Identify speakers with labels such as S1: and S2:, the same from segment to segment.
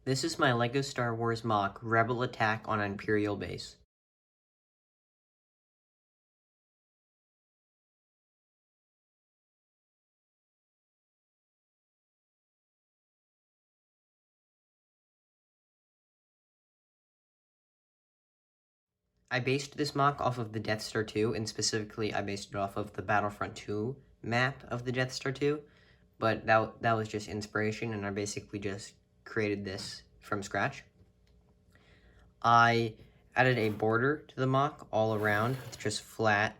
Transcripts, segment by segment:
S1: This is my LEGO Star Wars mock Rebel Attack on Imperial Base. I based this mock off of the Death Star 2, and specifically I based it off of the Battlefront 2 map of the Death Star 2, but that was just inspiration, and I basically just created this from scratch. I added a border to the mock all around with just flat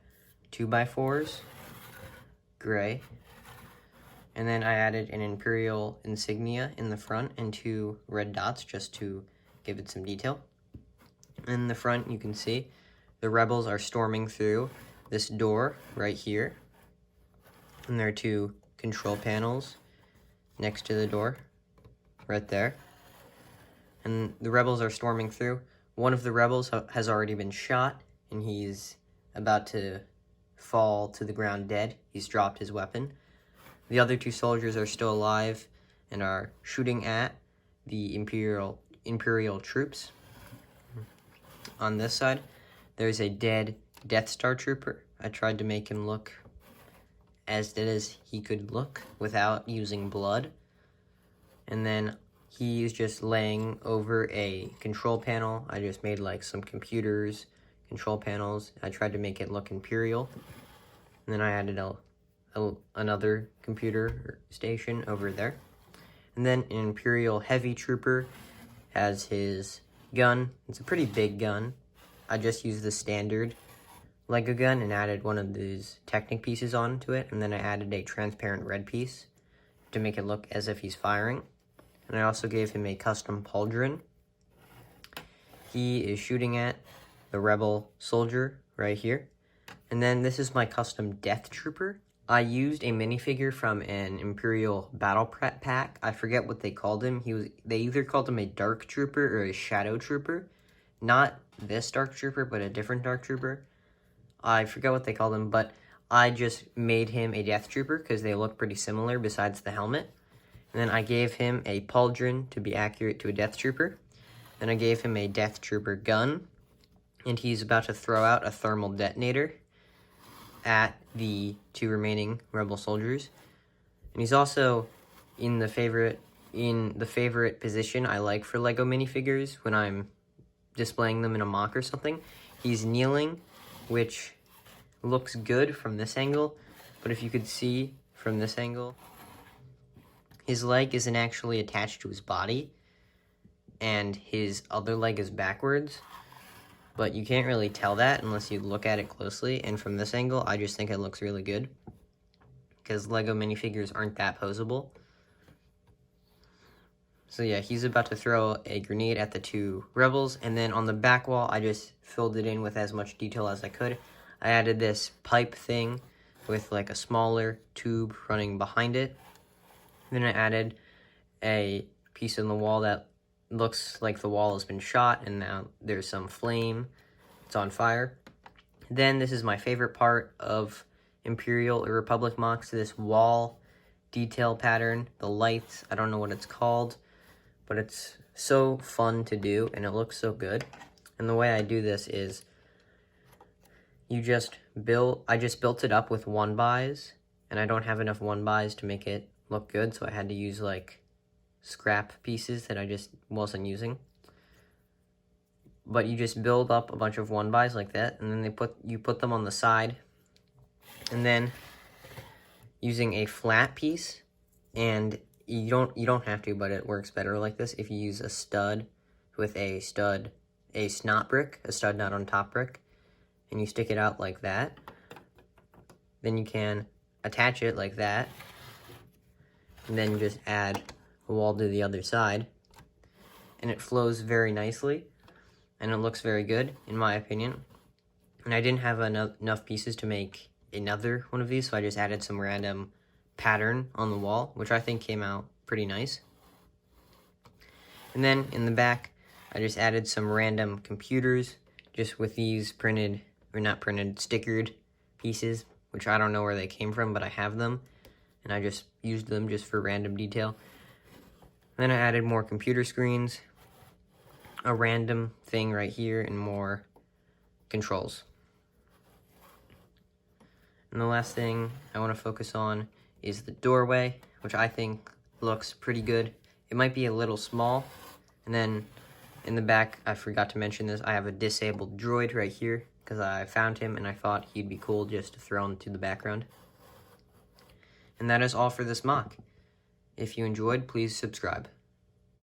S1: 2x4s, gray, and then I added an Imperial insignia in the front and 2 red dots just to give it some detail. In the front, you can see the rebels are storming through this door right here, and there are 2 control panels next to the door right there, and the rebels are storming through. One of the rebels has already been shot, and he's about to fall to the ground dead. He's dropped his weapon. The other 2 soldiers are still alive and are shooting at the Imperial troops. On this side, there's a dead Death Star trooper. I tried to make him look as dead as he could look without using blood. And then he's just laying over a control panel. I just made like some computers, control panels. I tried to make it look Imperial. And then I added another computer station over there. And then an Imperial heavy trooper has his gun. It's a pretty big gun. I just used the standard LEGO gun and added one of these Technic pieces onto it, and then I added a transparent red piece to make it look as if he's firing. And I also gave him a custom pauldron. He is shooting at the rebel soldier right here. And then this is my custom Death Trooper. I used a minifigure from an Imperial battle pack. I forget what they called him. They either called him a Dark Trooper or a Shadow Trooper. Not this Dark Trooper, but a different Dark Trooper. I forget what they called him, but I just made him a Death Trooper because they look pretty similar besides the helmet. And then I gave him a pauldron to be accurate to a Death Trooper. Then I gave him a Death Trooper gun, and he's about to throw out a thermal detonator at the 2 remaining rebel soldiers. And he's also in the favorite position I like for LEGO minifigures when I'm displaying them in a mock or something. He's kneeling, which looks good from this angle, but if you could see from this angle, his leg isn't actually attached to his body, and his other leg is backwards. But you can't really tell that unless you look at it closely, and from this angle, I just think it looks really good, because LEGO minifigures aren't that posable. So yeah, he's about to throw a grenade at the 2 rebels, and then on the back wall, I just filled it in with as much detail as I could. I added this pipe thing with like a smaller tube running behind it. Then I added a piece in the wall that looks like the wall has been shot, and now there's some flame. It's on fire. Then this is my favorite part of Imperial or Republic mocks, this wall detail pattern, the lights. I don't know what it's called, but it's so fun to do, and it looks so good. And the way I do this is I just built it up with 1-bys, and I don't have enough 1-bys to make it look good, so I had to use like scrap pieces that I just wasn't using. But you just build up a bunch of 1-bys like that, and then you put them on the side, and then using a flat piece, and you don't have to, but it works better like this if you use a stud with a snot brick, a stud not on top brick, and you stick it out like that. Then you can attach it like that, and then just add a wall to the other side, and it flows very nicely, and it looks very good, in my opinion. And I didn't have enough pieces to make another one of these, so I just added some random pattern on the wall, which I think came out pretty nice. And then in the back, I just added some random computers, just with these stickered pieces, which I don't know where they came from, but I have them, and I just used them just for random detail. Then I added more computer screens, a random thing right here, and more controls. And the last thing I want to focus on is the doorway, which I think looks pretty good. It might be a little small. And then in the back, I forgot to mention this, I have a disabled droid right here because I found him and I thought he'd be cool just to throw into the background. And that is all for this mock. If you enjoyed, please subscribe.